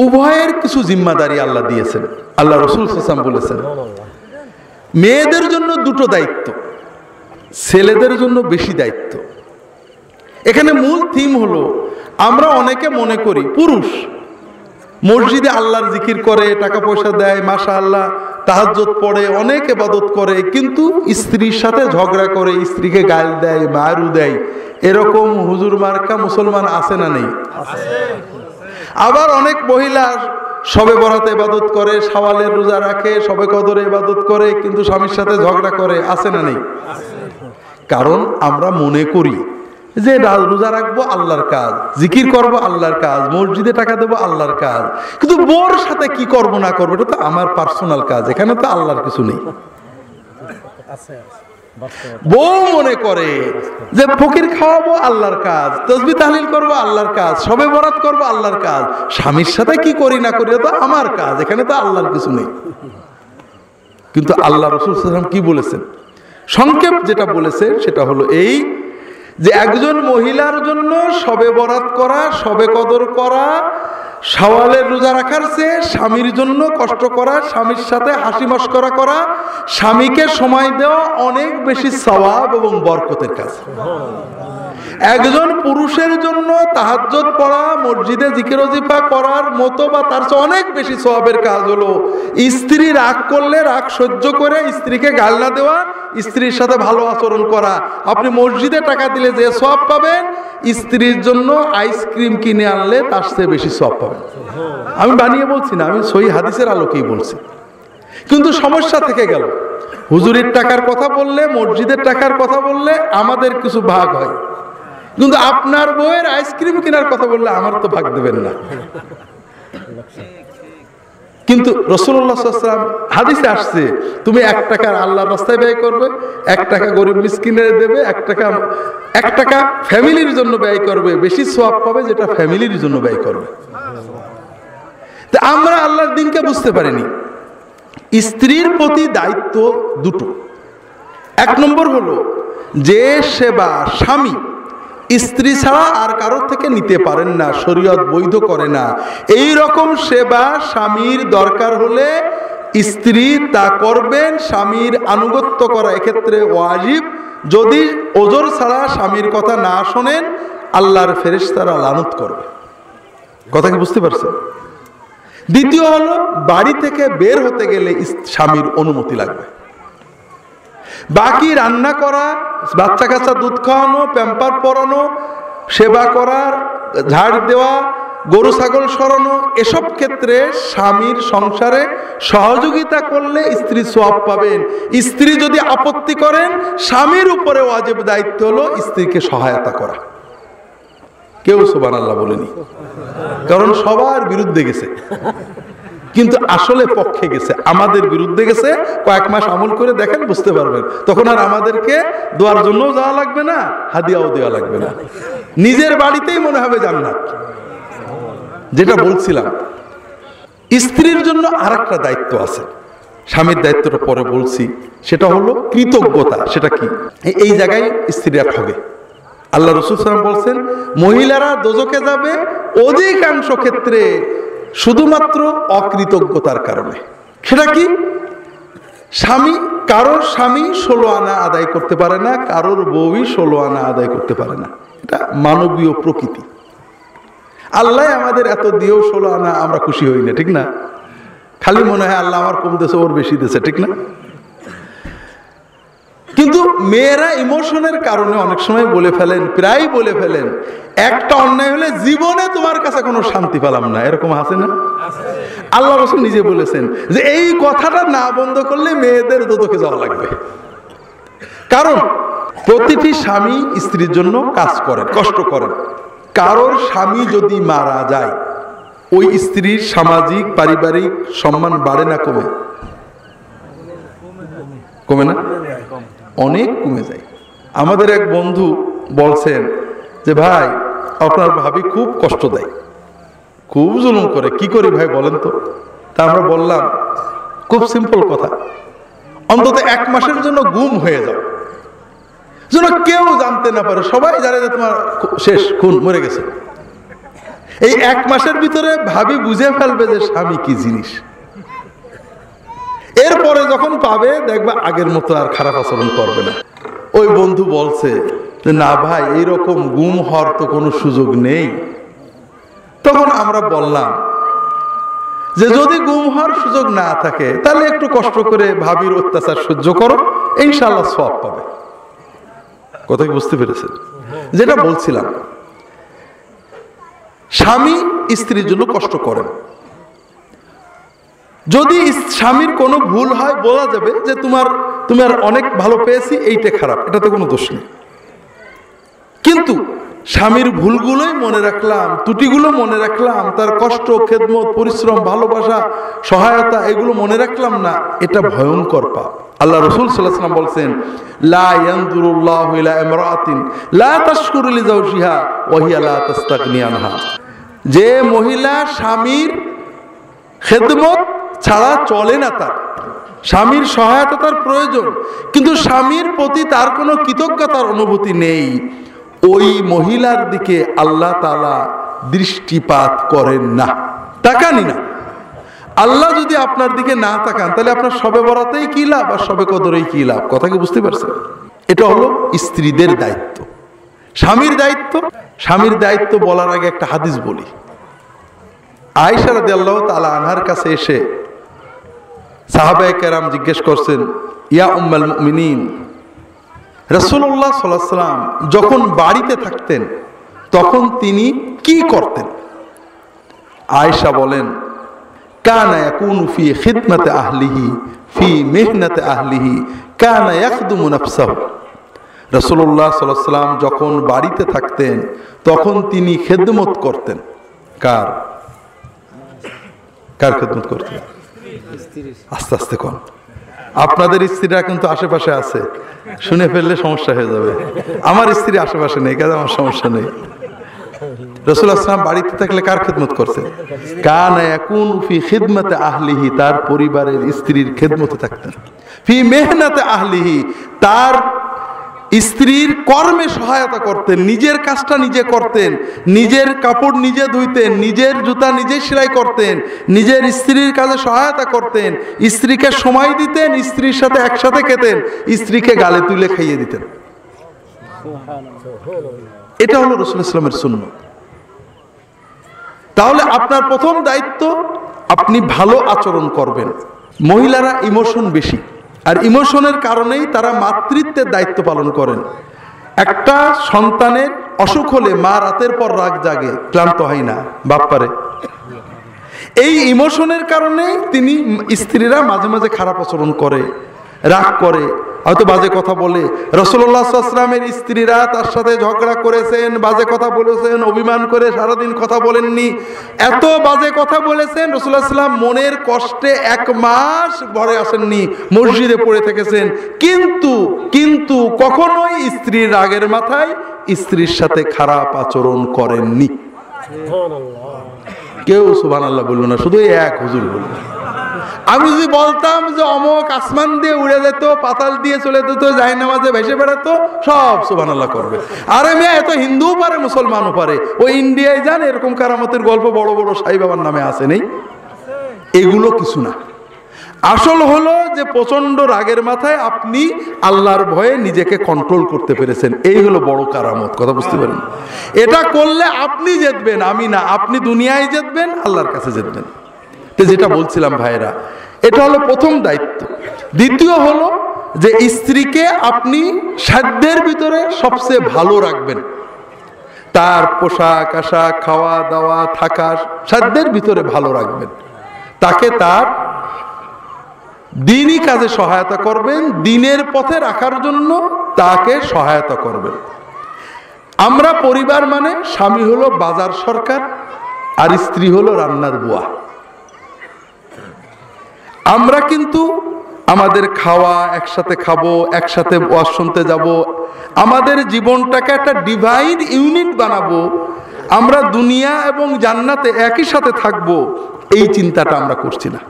উভয়ের কিছু জিম্মাদারি আল্লাহ দিয়েছেন। আল্লাহ রাসূল সাল্লাল্লাহু আলাইহি ওয়াসাল্লাম বলেছেন, মেয়েদের জন্য দুটো দায়িত্ব, ছেলেদের জন্য বেশি দায়িত্ব। এখানে মূল থিম হলো, আমরা অনেকে মনে করি পুরুষ মসজিদে আল্লাহর জিকির করে, টাকা পয়সা দেয়, মাশাআল্লাহ তাহাজ্জুদ পড়ে, অনেক ইবাদত করে, কিন্তু স্ত্রীর সাথে ঝগড়া করে, স্ত্রীকে গাল দেয়, মারু দেয়। এরকম হুজুর মার্কা মুসলমান আছে না নেই? আবার অনেক মহিলা শবে বরাতে ইবাদত করে, শাওয়ালের রোজা রাখে, শবে কদরে ইবাদত করে, কিন্তু স্বামীর সাথে ঝগড়া করে, আছে না নেই? কারণ আমরা মনে করি যে রোজা রাখবো আল্লাহর কাজ, জিকির করব আল্লাহর কাজ, মসজিদে টাকা দেবো আল্লাহর কাজ, কিন্তু বোর সাথে কি করব না করবো এটা তো আমার পার্সোনাল কাজ, এখানে তো আল্লাহর কিছু নেই। বউ মনে করে যে ফকির খাওয়াবো আল্লাহর কাজ, তাসবিহ তাহলিল করবো আল্লাহর কাজ, শবে বরাত করবো আল্লাহর কাজ, স্বামীর সাথে কি করি না করি তো আমার কাজ, এখানে তো আল্লাহর কিছু নেই। কিন্তু আল্লাহ রাসূল সাল্লাল্লাহু আলাইহি ওয়াসাল্লাম কি বলেছেন? সংক্ষেপ যেটা বলেছেন সেটা হলো এই যে একজন মহিলার জন্য শবে বরাত করা, শবে কদর করা, শাওয়ালের রোজা রাখার চেয়ে স্বামীর জন্য কষ্ট করা, স্বামীর সাথে হাসি মশকরা করা, স্বামীকে সময় দেওয়া অনেক বেশি সওয়াব এবং বরকতের কাজ। একজন পুরুষের জন্য তাহাজ্জুদ পড়া, মসজিদে জিকির ওজিফা করার মতো বা তার চেয়ে অনেক বেশি সওয়াবের কাজ হলো স্ত্রী রাগ করলে রাগ সহ্য করে স্ত্রীকে গাল না দেওয়া, স্ত্রীর সাথে ভালো আচরণ করা। আপনি মসজিদে টাকা দিলে যে সওয়াব পাবেন, স্ত্রীর জন্য আইসক্রিম কিনে আনলে তার চেয়ে বেশি সওয়াব পাবেন। আমি বানিয়ে বলছি না, আমি সহিহ হাদিসের আলোকেই বলছি। কিন্তু সমস্যা থেকে গেল, হুজুরের টাকার কথা বললে, মসজিদের টাকার কথা বললে আমাদের কিছু ভাগ হয়, কিন্তু আপনার বউয়ের আইসক্রিম কেনার কথা বললে আমার তো ভাগ দেবেন না। কিন্তু রাসূলুল্লাহ সাল্লাল্লাহু আলাইহি ওয়াসাল্লাম হাদিসে আসছে, তুমি 1 টাকা আল্লাহর রাস্তায় ব্যয় করবে, 1 টাকা গরিব মিসকিনের দেবে, 1 টাকা ফ্যামিলির জন্য ব্যয় করবে, বেশি সওয়াব পাবে যেটা ফ্যামিলির জন্য ব্যয় করবে। তা আমরা আল্লাহর দ্বীনকে বুঝতে পারিনি। স্ত্রীর প্রতি দায়িত্ব দুটো। 1 নম্বর হলো যে সেবা স্বামী স্ত্রী ছাড়া আর কারোর থেকে নিতে পারেন না, শরীয়ত বৈধ করে না, এই রকম সেবা স্বামীর দরকার হলে স্ত্রী তা করবেন। স্বামীর আনুগত্য করা এক্ষেত্রে ওয়াজিব। যদি ওজর ছাড়া স্বামীর কথা না শোনেন, আল্লাহর ফেরেশতারা লানত করবে। কথা কি বুঝতে পারছেন? দ্বিতীয় হলো বাড়ি থেকে বের হতে গেলে স্বামীর অনুমতি লাগবে। বাকি রান্না করা, বাচ্চা কাচ্চা দুধ খাওয়ানো, প্যাম্পার পরানো, সেবা করার, ঝাড় দেওয়া, গরু ছাগল সরানো, এসব ক্ষেত্রে স্বামীর সংসারে সহযোগিতা করলে স্ত্রী সওয়াব পাবেন। স্ত্রী যদি আপত্তি করেন, স্বামীর উপরে ওয়াজিব দায়িত্ব হলো স্ত্রীকে সহায়তা করা। কেউ সুবহানাল্লাহ বলেনি, কারণ সবার বিরুদ্ধে গেছে, কিন্তু আসলে পক্ষে গেছে, আমাদের বিরুদ্ধে গেছে। কয়েক মাস আমল করে দেখেন, বুঝতে পারবেন। তখন আর আমাদেরকে দোয়ার জন্য যাওয়া লাগবে না, হাদিয়াও দেওয়া লাগবে না, নিজের বাড়িতেই মনে হবে জান্নাত। যেটা বলছিলাম, স্ত্রীর জন্য আরেকটা দায়িত্ব আছে, স্বামীর দায়িত্বটা পরে বলছি, সেটা হলো কৃতজ্ঞতা। সেটা কি? এই জায়গায় স্ত্রীরা ঠগে। আল্লাহ রাসূল সাল্লাল্লাহু আলাইহি ওয়াসাল্লাম বলছেন, মহিলারা দোজখে যাবে অধিকাংশ ক্ষেত্রে শুধুমাত্র অকৃতজ্ঞতার কারণে। সেটা কি? কারোর স্বামী 16 আনা আদায় করতে পারে না, কারোর বউই 16 আনা আদায় করতে পারে না। এটা মানবীয় প্রকৃতি। আল্লাহ আমাদের এত দিয়েও 16 আনা আমরা খুশি হই না, ঠিক না? খালি মনে হয় আল্লাহ আমার কম দেশে, ওর বেশি দেশে, ঠিক না? কিন্তু মেয়েরা ইমোশনের কারণে অনেক সময় বলে ফেলেন, প্রায় বলে ফেলেন, একটা অন্যায় হলে জীবনে তোমার কাছে কোনো শান্তি পেলাম না, এরকম আছে না? আল্লাহ রাসূল নিজে বলেছেন যে এই কথাটা না বন্ধ করলে মেয়েদের দোজখে যাওয়া লাগবে। কারণ প্রতিটি স্বামী স্ত্রীর জন্য কাজ করেন, কষ্ট করেন। কারোর স্বামী যদি মারা যায়, ওই স্ত্রীর সামাজিক পারিবারিক সম্মান বাড়ে না কমে? কমে না? অনেক কমে যায়। আমাদের এক বন্ধু বলছেন যে ভাই, আপনার ভাবি খুব কষ্ট দেয়, খুব জুলুম করে, কি করি ভাই বলেন তো? তা আমরা বললাম, খুব সিম্পল কথা, অন্তত 1 মাসের জন্য গুম হয়ে যাও, যেন কেউ জানতে না পারে, সবাই জানে যে তোমার শেষ, খুন, মরে গেছে। এই 1 মাসের ভিতরে ভাবি বুঝে ফেলবে যে স্বামী কি জিনিস। এরপরে যখন পাবে দেখবা আগের মতো আর খারাপ আচরণ করবে না। ওই বন্ধু বলছে যে না ভাই এইরকম গুম হওয়ার তো কোনো সুযোগ নেই। তখন আমরা বললাম যে যদি গুম হওয়ার সুযোগ না থাকে তাহলে একটু কষ্ট করে ভাবির অত্যাচার সহ্য করো, ইনশাআল্লাহ সওয়াব পাবে। কথা কি বুঝতে পেরেছেন? যেটা বলছিলাম, স্বামী স্ত্রীর জন্য কষ্ট করেন। যদি স্বামীর কোনো ভুল হয় বলা যাবে যে তোমার অনেক ভালো পেয়েছি, এইটা খারাপ, এটাতে কোনো দোষ নেই। কিন্তু স্বামীর ভুলগুলোই মনে রাখলাম, ত্রুটিগুলো মনে রাখলাম, তার কষ্ট, খেদমত, পরিশ্রম, ভালোবাসা, সহায়তা এগুলো মনে রাখলাম না, এটা ভয়ঙ্কর পাপ। আল্লাহ রাসূল সাল্লাল্লাহু আলাইহি ওয়াসাল্লাম বলছেন লা ইয়ানজুরুল্লাহু ইলা ইমরাআতিন লা তাশকুরু লিজাওজিহা ওয়া হিয়া লা তাস্তাগনি আনহা। যে মহিলা স্বামীর খেদমত ছাড়া চলে না, তার স্বামীর সহায়তা তার প্রয়োজন, কিন্তু স্বামীর প্রতি তার কোনো কৃতজ্ঞতার অনুভূতি নেই, ওই মহিলার দিকে আল্লাহ তাআলা দৃষ্টিপাত করেন না, তাকানি না। আল্লাহ যদি আপনার দিকে না তাকান তাহলে আপনার শবে বরাতেই কি লাভ আর শবে কদরেই কি লাভ? কথা কি বুঝতে পারছেন? এটা হলো স্ত্রীদের দায়িত্ব। স্বামীর দায়িত্ব, স্বামীর দায়িত্ব বলার আগে একটা হাদিস বলি। আয়েশা রাদিয়াল্লাহু তাআলা আনহার কাছে এসে সাহাবায়ে কেরাম জিজ্ঞেস করছেন, ইয়া উম্মুল মুমিনিন, রাসূলুল্লাহ সাল্লাল্লাহু আলাইহি ওয়াসাল্লাম যখন বাড়িতে থাকতেন তখন তিনি কি করতেন? আয়েশা বলেন, কানা ইয়াকুনু ফি খিদমাতি আহলিহি ফি মিহনাতি আহলিহি কানা ইয়াখদুমু নাফসাহু। রাসূলুল্লাহ সাল্লাল্লাহু আলাইহি ওয়াসাল্লাম যখন বাড়িতে থাকতেন তখন তিনি খেদমত করতেন। কার খেদমত করতেন? আস্তে আস্তে কোন, আপনাদের স্ত্রীরা কিন্তু আশেপাশে আছে, শুনে ফেললে সমস্যা হয়ে যাবে। আমার স্ত্রী আশেপাশে নেই, কাজে আমার সমস্যা নেই। রাসূলুল্লাহ সাল্লাল্লাহু আলাইহি ওয়াসাল্লাম বাড়িতে থাকলে কার খেদমত করতেন? কানা ইয়াকুনু ফি খিদমাতি আহলিহি, তার পরিবারের স্ত্রীর খেদমতে থাকতেন। ফি মিহনাতি আহলিহি, তার স্ত্রীর কর্মে সহায়তা করতেন, নিজের কাজটা নিজে করতেন, নিজের কাপড় নিজে ধুইতেন, নিজের জুতা নিজে সেলাই করতেন, নিজের স্ত্রীর কাজে সহায়তা করতেন, স্ত্রীকে সময় দিতেন, স্ত্রীর সাথে একসাথে খেতেন, স্ত্রীকে গালে তুলে খাইয়ে দিতেন। এটা হলো রাসূলুল্লাহ সাল্লাল্লাহু আলাইহি ওয়াসাল্লামের সুন্নাত। তাহলে আপনার প্রথম দায়িত্ব, আপনি ভালো আচরণ করবেন। মহিলারা ইমোশন বেশি, আর ইমোশনের কারণেই তারা মাতৃত্বের দায়িত্ব পালন করেন। একটা সন্তানের অসুখ হলে মা রাতের পর রাত জাগে, ক্লান্ত হয় না, বাপ পারে। এই ইমোশনের কারণে স্ত্রীরা মাঝে মাঝে খারাপ আচরণ করে, রাগ করে, হয়তো বাজে কথা বলে। রাসূলুল্লাহ সাল্লাল্লাহু আলাইহি ওয়াসাল্লামের স্ত্রীরা তার সাথে ঝগড়া করেছেন, বাজে কথা বলেছেন, অভিমান করে সারাদিন কথা বলেননি, এত বাজে কথা বলেছেন। রাসূলুল্লাহ সাল্লাল্লাহু আলাইহি ওয়াসাল্লাম মনের কষ্টে 1 মাস ঘরে আসেননি, মসজিদে পড়ে থেকেছেন। কিন্তু কখনোই স্ত্রীর রাগের মাথায় স্ত্রীর সাথে খারাপ আচরণ করেননি। কেউ সুবহানাল্লাহ বলল না, শুধু এক হুজুর বলল। আমি যদি বলতাম যে অমক আসমান দিয়ে উড়ে যেত, পাতাল দিয়ে চলে যেত, জায়নামাজে ভেসে বেড়াতো, সব সুবহানাল্লাহ করবে। আরে মেয়ে, এত হিন্দুও পারে, মুসলমানও পারে। ওই ইন্ডিয়ায় যান, এরকম কারামতের গল্প বড় বড় সাই বাবার নামে আছে, নেই? এগুলো কিছু না। আসল হলো যে প্রচন্ড রাগের মাথায় আপনি আল্লাহর ভয়ে নিজেকে কন্ট্রোল করতে পেরেছেন, এই হলো বড় কারামত। কথা বুঝতে পারেন? এটা করলে আপনি জিতবেন, আমি না। আপনি দুনিয়ায় জিতবেন, আল্লাহর কাছে জিতবেন। যেটা বলছিলাম ভাইরা, এটা হলো প্রথম দায়িত্ব। দ্বিতীয় হলো যে স্ত্রীকে আপনি সাধ্যের ভিতরে সবচেয়ে ভালো রাখবেন। তার পোশাক আশাক, খাওয়া দাওয়া, থাকা সাধ্যের ভিতরে ভালো রাখবেন। তাকে তার দ্বীনি কাজে সহায়তা করবেন, দ্বীনের পথে রাখার জন্য তাকে সহায়তা করবেন। আমরা পরিবার মানে স্বামী হলো বাজার সরকার আর স্ত্রী হলো রান্নার বুয়া। আমরা কিন্তু আমাদের খাওয়া একসাথে খাবো, একসাথে ওয়াজ শুনতে যাব, আমাদের জীবনটাকে একটা ডিভাইন ইউনিট বানাবো, আমরা দুনিয়া এবং জান্নাতে একই সাথে থাকবো, এই চিন্তাটা আমরা করছি না।